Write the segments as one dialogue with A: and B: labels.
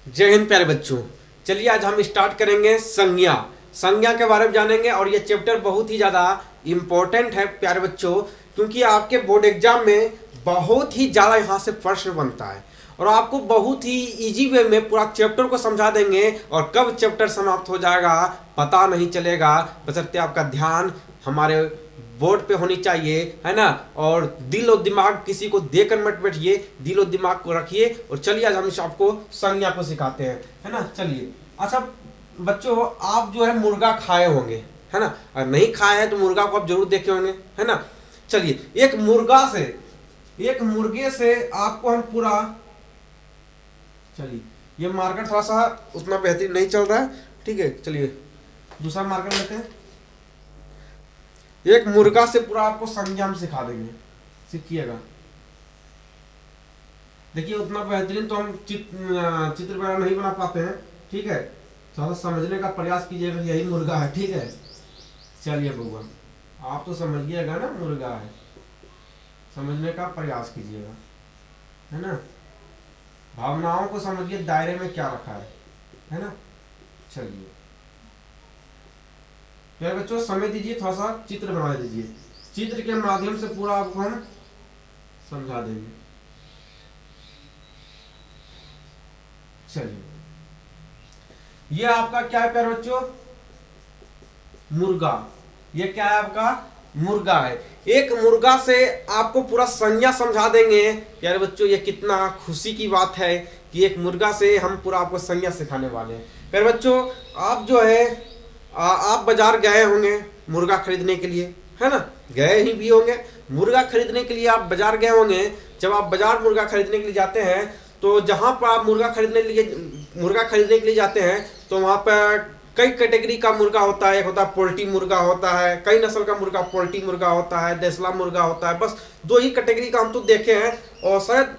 A: जय हिंद प्यारे बच्चों। चलिए आज हम स्टार्ट करेंगे संज्ञा। संज्ञा के बारे में जानेंगे और ये चैप्टर बहुत ही ज़्यादा इम्पोर्टेंट है प्यारे बच्चों, क्योंकि आपके बोर्ड एग्जाम में बहुत ही ज़्यादा यहाँ से प्रश्न बनता है और आपको बहुत ही इजी वे में पूरा चैप्टर को समझा देंगे और कब चैप्टर समाप्त हो जाएगा पता नहीं चलेगा, बशर्ते आपका ध्यान हमारे बोर्ड पे होनी चाहिए, है ना। और दिल और दिमाग किसी को देकर मत बैठिए, दिल और दिमाग को रखिए। और चलिए आज हम आपको संज्ञा को सिखाते हैं, है ना। चलिए अच्छा बच्चों, आप जो है मुर्गा खाए होंगे, है ना। अगर नहीं खाए हैं तो मुर्गा को आप जरूर देखे होंगे, है ना। चलिए एक मुर्गे से आपको हम पूरा, चलिए ये मार्कर थोड़ा सा उतना बेहतरीन नहीं चल रहा है, ठीक है। चलिए दूसरा मार्कर लेते हैं। एक मुर्गा से पूरा आपको संज्ञा हम सिखा देंगे, सीखिएगा। देखिए उतना बेहतरीन तो हम चित्र वगैरह नहीं बना पाते हैं, ठीक है। थोड़ा समझने का प्रयास कीजिएगा, यही मुर्गा है, ठीक है। चलिए बउआ आप तो समझिएगा ना, मुर्गा है, समझने का प्रयास कीजिएगा, है ना। भावनाओं को समझिए, दायरे में क्या रखा है ना। चलिए प्यारे बच्चों समय दीजिए, थोड़ा सा चित्र बना दीजिए, चित्र के माध्यम से पूरा आपको हम समझा देंगे। चलिए ये आपका क्या है प्यारे बच्चों, मुर्गा। ये क्या है आपका, मुर्गा है। एक मुर्गा से आपको पूरा संज्ञा समझा देंगे प्यारे बच्चों। ये कितना खुशी की बात है कि एक मुर्गा से हम पूरा आपको संज्ञा सिखाने वाले हैं। प्यारे बच्चों आप जो है आप बाजार गए होंगे मुर्गा खरीदने के लिए, है ना। गए ही भी होंगे मुर्गा खरीदने के लिए, आप बाजार गए होंगे। जब आप बाजार मुर्गा खरीदने के लिए जाते हैं तो जहां पर आप मुर्गा खरीदने के लिए जाते हैं तो वहां पर कई कैटेगरी का मुर्गा होता है। एक होता है पोल्ट्री मुर्गा होता है, कई नस्ल का मुर्गा पोल्ट्री मुर्गा होता है, देसला मुर्गा होता है। बस दो ही कैटेगरी का हम तो देखे हैं, और शायद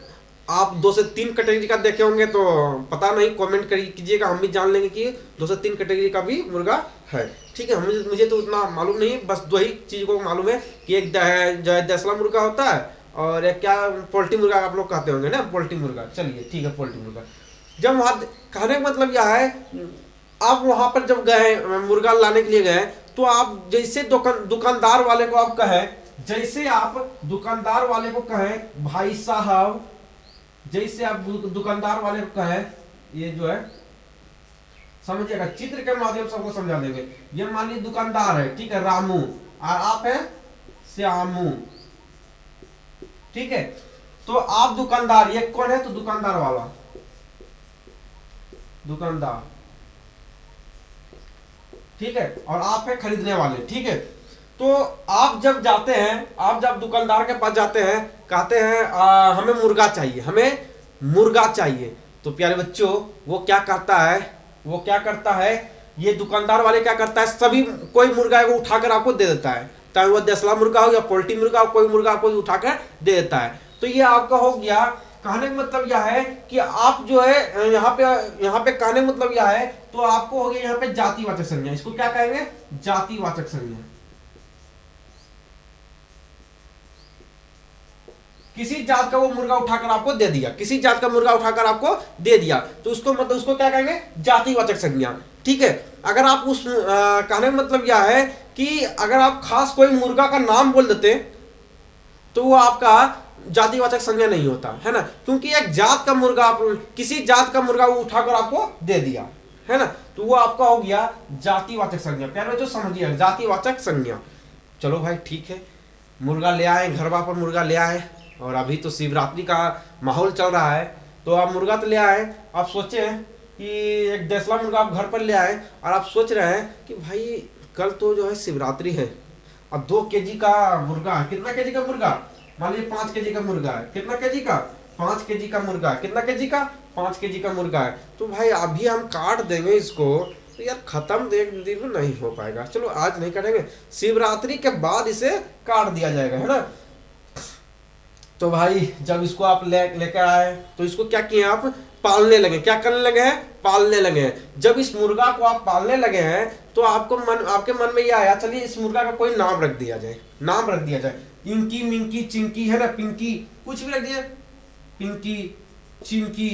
A: आप 2 से 3 कैटेगरी का देखे होंगे, तो पता नहीं, कमेंट कीजिएगा, हम भी जान लेंगे कि 2 से 3 कैटेगरी का भी मुर्गा है, ठीक है। मुझे तो उतना मालूम नहीं, बस 2 ही चीज को मालूम है कि एक जो है देसला मुर्गा होता है और एक क्या पोल्ट्री मुर्गा आप लोग कहते होंगे ना, पोल्ट्री मुर्गा। चलिए ठीक है, पोल्ट्री मुर्गा। जब वहां कहने का मतलब यह है, आप वहां पर जब गए मुर्गा लाने के लिए गए तो आप जैसे दुकानदार वाले को आप कहें, जैसे आप दुकानदार वाले को कहें भाई साहब, जैसे आप दुकानदार वाले को कहें, ये जो है समझिएगा, चित्र के माध्यम से आपको समझा देंगे। ये मान लीजिए दुकानदार है, ठीक है, रामू, और आप है श्यामू, ठीक है। तो आप दुकानदार, ये कौन है, तो दुकानदार वाला, दुकानदार, ठीक है, और आप है खरीदने वाले, ठीक है। तो आप जब जाते हैं, आप जब दुकानदार के पास जाते हैं, कहते हैं हमें मुर्गा चाहिए, हमें मुर्गा चाहिए। तो प्यारे बच्चों वो क्या करता है, ये दुकानदार वाले क्या करता है, सभी कोई मुर्गा को उठाकर आपको दे देता है, चाहे वो देसला मुर्गा हो या पोल्ट्री मुर्गा हो, कोई मुर्गा आपको उठाकर दे देता है। तो ये आपका हो गया। कहने का मतलब यह है कि आप जो है यहाँ पे कहने का मतलब यह है, तो आपको हो गया यहाँ पे जातिवाचक संज्ञा। इसको क्या कहेंगे, जातिवाचक संज्ञा। किसी जात का वो मुर्गा उठाकर आपको दे दिया, किसी जात का मुर्गा उठाकर आपको दे दिया, तो उसको मतलब उसको क्या कहेंगे, जातिवाचक संज्ञा, ठीक है। अगर आप उस कहने का मतलब यह है कि अगर आप खास कोई मुर्गा का नाम बोल देते तो वो आपका जातिवाचक संज्ञा नहीं होता, है ना। क्योंकि एक जात का मुर्गा, आप किसी जात का मुर्गा उठाकर आपको दे दिया, है ना, तो वो आपका हो गया जातिवाचक संज्ञा। प्यारे बच्चों समझिए, जातिवाचक संज्ञा। चलो भाई ठीक है, मुर्गा ले आए, घर पर मुर्गा ले आए, और अभी तो शिवरात्रि का माहौल चल रहा है, तो आप मुर्गा तो ले आए। आप सोचे कि एक देसला मुर्गा आप घर पर ले आए, और आप सोच रहे हैं कि भाई कल तो जो है शिवरात्रि है, अब 2 केजी का मुर्गा है। कितना केजी का मुर्गा, मान लीजिए 5 केजी का मुर्गा है। कितना केजी का, 5 केजी का मुर्गा है। कितना केजी का, 5 केजी का मुर्गा है। तो भाई अभी हम काट देंगे इसको तो यार खत्म एक दिन में नहीं हो पाएगा, चलो आज नहीं करेंगे, शिवरात्रि के बाद इसे काट दिया जाएगा, है ना। तो भाई जब इसको आप लेकर आए तो इसको क्या किए, आप पालने लगे। क्या करने लगे हैं, पालने लगे हैं। जब इस मुर्गा को आप पालने लगे हैं तो आपके मन में यह आया, चलिए इस मुर्गा का कोई नाम रख दिया जाए, नाम रख दिया जाए, इंकी, मिंकी, चिंकी, है ना, पिंकी, कुछ भी रख दिया, पिंकी, चिंकी,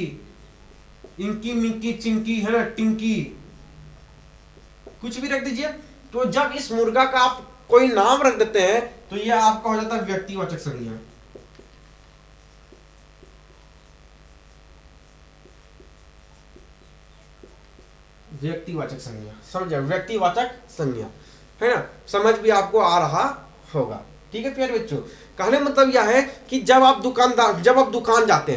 A: इंकी मिंकी चिंकी, है ना, टिंकी, कुछ भी रख दीजिए। तो जब इस मुर्गा का आप कोई नाम रख देते हैं तो ये आपका हो जाता है व्यक्तिवाचक संज्ञा। व्यक्तिवाचक संज्ञा, समझ, व्यक्तिवाचक संज्ञा, है ना, समझ भी आपको आ रहा होगा। ठीक है प्यारे बच्चों, कहने मतलब यह है कि जब आप दुकान जाते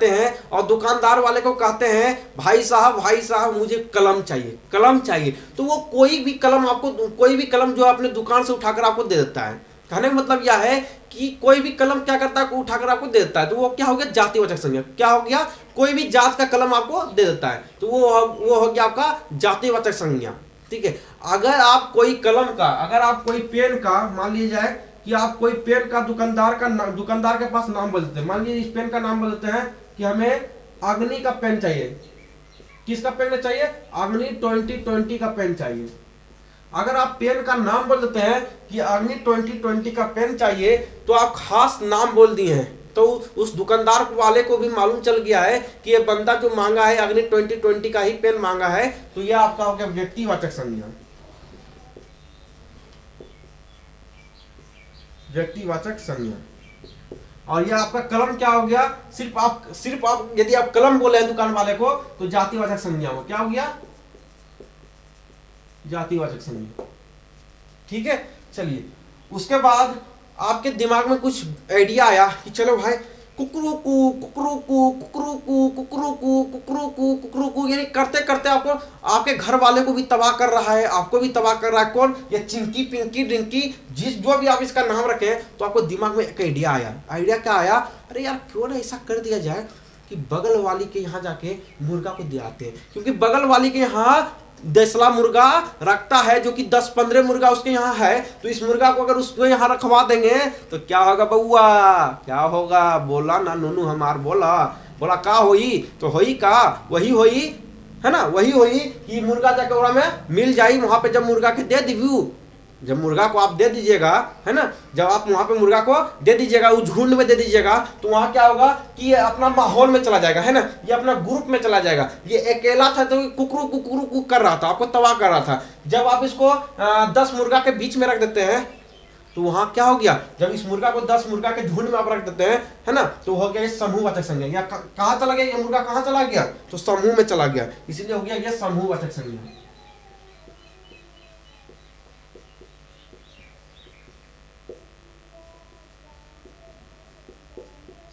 A: हैं और दुकानदार वाले को कहते हैं भाई साहब मुझे कलम चाहिए, तो वो कोई भी कलम जो अपने दुकान से उठाकर आपको दे देता है। कहने का मतलब यह है कि कोई भी कलम क्या करता है, उठाकर आपको दे देता है, तो वो क्या हो गया, जातिवाचक संज्ञा। क्या हो गया, कोई भी जात का कलम आपको दे देता है, तो वो हो गया आपका जातिवाचक संज्ञा। ठीक है, अगर आप कोई पेन का, मान लीजिए जाए कि आप कोई पेन का दुकानदार के पास नाम बोलते हैं, मान लीजिए इस पेन का नाम बोलते हैं कि हमें अग्नि का पेन चाहिए। किसका पेन चाहिए, अग्नि 2020 का पेन चाहिए। अगर आप पेन का नाम बोल देते हैं कि अग्नि 2020 का पेन चाहिए, तो आप खास नाम बोल दिए हैं, तो उस दुकानदार वाले को भी मालूम चल गया है कि ये बंदा जो मांगा है अग्नि 2020 का ही पेन मांगा है, तो ये आपका हो गया व्यक्तिवाचक संज्ञा। व्यक्तिवाचक संज्ञा। और ये आपका कलम क्या हो गया, सिर्फ आप यदि आप कलम बोले हैं दुकान वाले को, तो जातिवाचक संज्ञा हो, क्या हो गया, जातिवाचक संज्ञा। ठीक है, चलिए उसके बाद आपके दिमाग में कुछ आइडिया आया कि चलो भाई कुकरू यानी करते करते आपके घर वाले को भी तबाह कर रहा है, आपको भी तबाह कर रहा है। कौन, ये चिंकी पिंकी डिंकी, जो भी आप इसका नाम रखे, तो आपको दिमाग में एक आइडिया आया। आइडिया क्या आया, अरे यार क्यों ना ऐसा कर दिया जाए कि बगल वाली के यहाँ जाके मुर्गा को दे आते हैं, क्योंकि बगल वाली के यहाँ देसला मुर्गा रखता है, जो कि 10-15 मुर्गा उसके यहाँ है, तो इस मुर्गा को अगर उसको यहाँ रखवा देंगे तो क्या होगा बउआ, क्या होगा, बोला ना नूनू हमार, बोला का होई, तो होई का, वही होई, है ना, वही होई कि मुर्गा जाके ओरा में मिल जाई। वहां पे जब मुर्गा के दे दीजिए, जब मुर्गा को आप दे दीजिएगा, है ना, जब आप वहां पे मुर्गा को दे दीजिएगा, उस झुंड में दे दीजिएगा, तो वहां क्या होगा कि ये अपना माहौल में चला जाएगा, है ना, ये अपना ग्रुप में चला जाएगा। ये अकेला था तो कुकरू कर रहा था, आपको तबाह कर रहा था। जब आप इसको 10 मुर्गा के बीच में रख देते हैं, तो वहां क्या हो गया, जब इस मुर्गा को 10 मुर्गा के झुंड में आप रख देते हैं, है ना, तो हो गया ये समूहवाचक संज्ञा। या कहाँ चला गया ये मुर्गा, कहाँ चला गया, तो समूह में चला गया, इसीलिए हो गया ये समूहवाचक संज्ञा।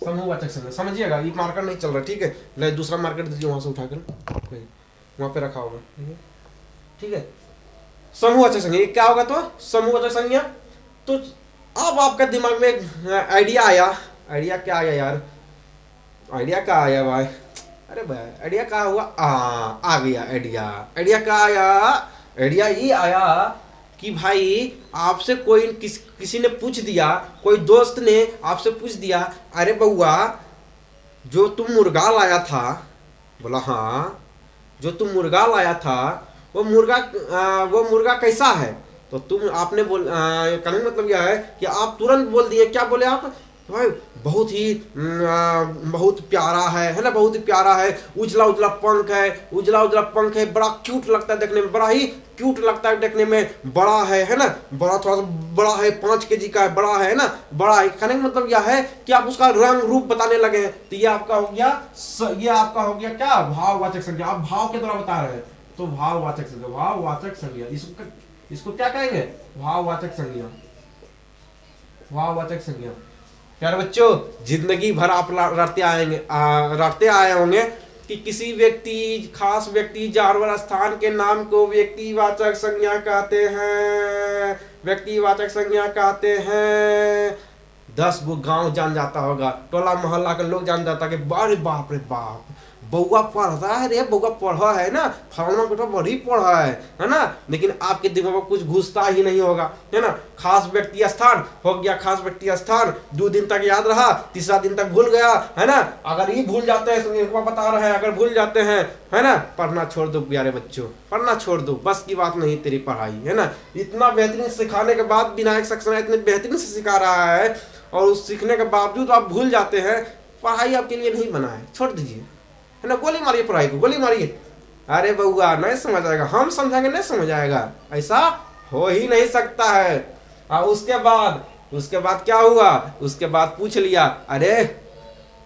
A: समूहवाचक संज्ञा, समझिएगा, ये मार्कर नहीं चल रहा, ठीक है, ले दूसरा मार्कर दीजिए वहां से उठाकर, वहां पे रखा होगा, ठीक है। समूहवाचक संज्ञा क्या होगा, तो समूहवाचक संज्ञा। तो अब आपका दिमाग में एक आइडिया आया, आइडिया क्या आया यार, आइडिया क्या आया भाई, अरे भाई आइडिया क्या हुआ, आ गया आइडिया क्या आया, आइडिया ये आया कि भाई आपसे किसी ने पूछ दिया, कोई दोस्त ने आपसे पूछ दिया, अरे बउआ जो तुम मुर्गा लाया था, बोला हाँ, जो तुम मुर्गा लाया था वो मुर्गा कैसा है, तो आपने कहने मतलब यह है कि आप तुरंत बोल दिए, क्या बोले आप, भाई बहुत प्यारा है ना, बहुत ही प्यारा है, उजला उजला पंख है, बड़ा क्यूट लगता है देखने में, बड़ा ही क्यूट लगता है देखने में, बड़ा है ना, बड़ा थोड़ा सा बड़ा है, 5 kg का है, बड़ा है ना, बड़ा है। कहने का मतलब यह है कि आप उसका रंग रूप बताने लगे हैं, तो ये आपका हो गया क्या, भाववाचक संज्ञा। आप भाव के द्वारा बता रहे हैं, तो भाववाचक संज्ञा, इसको क्या कहेंगे, भाववाचक संज्ञा। प्यारे बच्चों, जिंदगी भर आप रटते आए होंगे कि किसी खास व्यक्ति, जानवर, स्थान के नाम को व्यक्तिवाचक संज्ञा कहते हैं। 10 गो गांव जान जाता होगा, टोला मोहल्ला के लोग जान जाता कि अरे बाप रे बाप, बउआ पढ़ रहा है रे, बउआ पढ़ा है ना, फलाना बेटा बड़ी पढ़ा है ना, लेकिन आपके दिमाग में कुछ घुसता ही नहीं होगा, है ना। खास व्यक्ति स्थान हो गया, खास व्यक्ति स्थान 2 दिन तक याद रहा, तीसरा दिन तक भूल गया, है ना। अगर ये भूल जाते हैं, तो बता रहे हैं, अगर भूल जाते हैं, है ना, पढ़ना छोड़ दो प्यारे बच्चों, पढ़ना छोड़ दो, बस की बात नहीं तेरी पढ़ाई, है ना। इतना बेहतरीन सिखाने के बाद विनायक सक्सेना इतने बेहतरीन से सिखा रहा है, और उस सीखने के बावजूद आप भूल जाते हैं, पढ़ाई आपके लिए नहीं बना है, छोड़ दीजिए, है ना, गोली मारिए पढ़ाई को, गोली मारिए। अरे बउआ नहीं समझ आएगा, हम समझाएंगे नहीं समझ आएगा, ऐसा हो ही नहीं सकता है। और उसके बाद क्या हुआ, उसके बाद पूछ लिया, अरे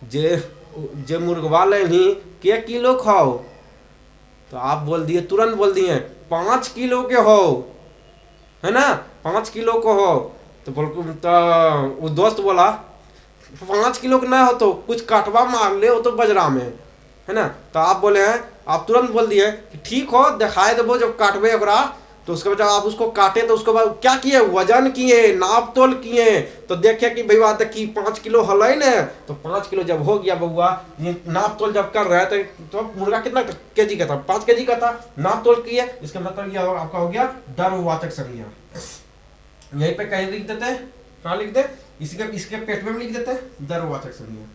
A: जे मुर्गवा लेही के किलो खाओ, तो आप बोल दिए, तुरंत बोल दिए 5 किलो के हो, है ना, 5 किलो को हो। तो वो दोस्त बोला 5 किलो का ना हो तो कुछ काटवा मार ले, वो तो बजरा में, है ना। तो आप बोले हैं, आप तुरंत बोल दिए कि ठीक हो, दिखाए देबो जब काटबे ओकरा। तो उसके बाद जब आप उसको काटे तो उसके बाद क्या किए, वजन किए, नाप तोल किए, तो देखे कि भाई बात है कि 5 किलो हल है ना। तो 5 किलो जब हो गया बउआ, ये नाप तोल जब कर रहे थे तो मुर्गा कितना केजी का था, 5 केजी का था, नाप तोल किए, इसका मतलब ये आपका हो गया द्रव्यवाचक संज्ञा। यहीं पे कहीं लिख देते हैं, कहाँ लिख दे, इसके पेट में लिख देते हैं द्रव्यवाचक संज्ञा,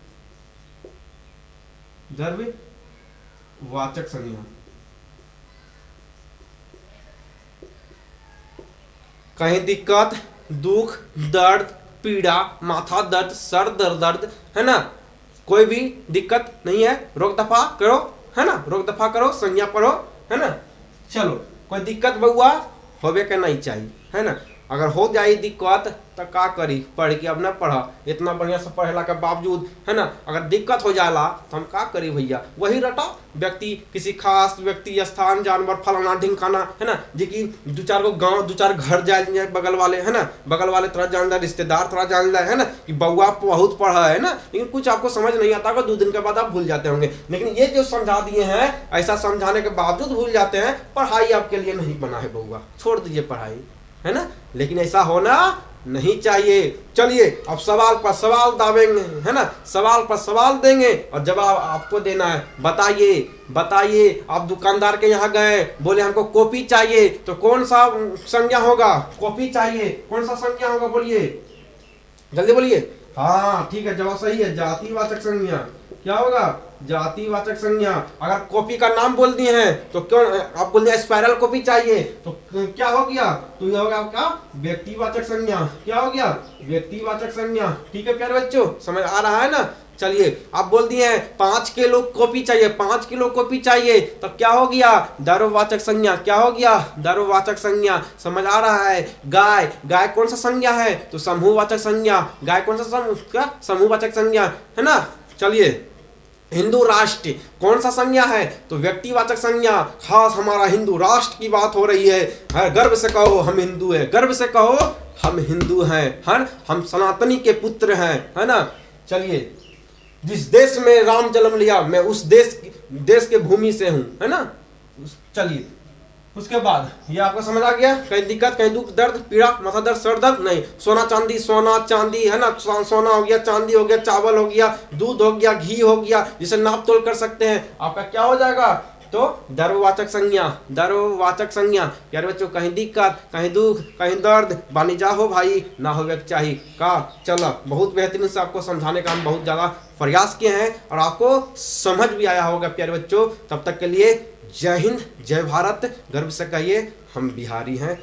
A: द्रव्यवाचक संज्ञा। कहीं दिक्कत, दुख, दर्द, पीड़ा, माथा दर्द, सर दर्द, है ना, कोई भी दिक्कत नहीं है, रोक दफा करो, है ना, रोक दफा करो, संज्ञा पढ़ो, है ना। चलो, कोई दिक्कत बउआ होबे के नहीं चाहिए, है ना। अगर हो जाए दिक्कत तो का करी, पढ़ के अब ना पढ़ा, इतना बढ़िया से पढ़ेला के बावजूद, है ना, अगर दिक्कत हो जाला तो हम का करी भैया, वही रटा व्यक्ति, किसी खास व्यक्ति, स्थान, जानवर, फलाना ढिमकाना, है ना, जी की 2-4 गो गाँव, 2-4 घर जाए बगल वाले, है ना, बगल वाले तरह जान जाए, रिश्तेदार तरह जान जाए, है ना, कि बउआ बहुत पढ़ा है ना, लेकिन कुछ आपको समझ नहीं आता होगा, 2 दिन के बाद आप भूल जाते होंगे। लेकिन ये जो समझा दिए हैं, ऐसा समझाने के बावजूद भूल जाते हैं, पढ़ाई आपके लिए नहीं बना है बउआ, छोड़ दीजिए पढ़ाई, है ना। लेकिन ऐसा होना नहीं चाहिए। चलिए अब सवाल पर सवाल दावेंगे, है ना, सवाल पर सवाल देंगे और जवाब आपको देना है। बताइए आप दुकानदार के यहाँ गए, बोले हमको कॉपी चाहिए, तो कौन सा संज्ञा होगा, कॉपी चाहिए, कौन सा संज्ञा होगा, बोलिए जल्दी बोलिए। हाँ ठीक है, जवाब सही है, जातिवाचक संज्ञा। क्या होगा, जातिवाचक संज्ञा। अगर कॉपी का नाम बोल दिए हैं तो क्यों आप बोल दिया स्पाइरल कॉपी चाहिए, तो क्या हो गया, तो ये होगा आपका व्यक्तिवाचक संज्ञा। क्या हो गया, व्यक्तिवाचक संज्ञा। ठीक है प्यारे बच्चों, समझ आ रहा है ना। चलिए आप बोल दिए हैं 5 किलो कॉपी चाहिए, 5 किलो कॉपी चाहिए, तो क्या हो गया, द्रव्यवाचक संज्ञा। क्या हो गया, द्रव्यवाचक संज्ञा। समझ आ रहा है। गाय कौन सा संज्ञा है, तो समूहवाचक संज्ञा। गाय कौन सा समूहवाचक संज्ञा, है ना। चलिए हिंदू राष्ट्र कौन सा संज्ञा है, तो व्यक्तिवाचक संज्ञा। खास हमारा हिंदू राष्ट्र की बात हो रही है, गर्व से कहो हम हिंदू हैं, गर्व से कहो हम हिंदू हैं, हम सनातनी के पुत्र हैं, है ना। चलिए जिस देश में राम जन्म लिया, मैं उस देश के भूमि से हूं, है ना। चलिए उसके बाद ये आपको समझ आ गया, कहीं दिक्कत, कहीं दुख, दर्द, पीड़ा, माथा दर्द, सर दर्द नहीं। सोना चांदी, है ना, सोना हो गया, चांदी हो गया, चावल हो गया, दूध हो गया, घी हो गया, जिसे नाप तोल कर सकते हैं, आपका क्या हो जाएगा, तो द्रव्यवाचक संज्ञा। प्यारे बच्चों कहीं दिक्कत, कहीं दुख, कहीं दर्द, बानी जा हो भाई, ना हो चाहिए का। चलो बहुत बेहतरीन से आपको समझाने का हम बहुत ज्यादा प्रयास किए हैं और आपको समझ भी आया होगा प्यारे बच्चों। तब तक के लिए जय हिंद, जय भारत, गर्व से कहिए हम बिहारी हैं।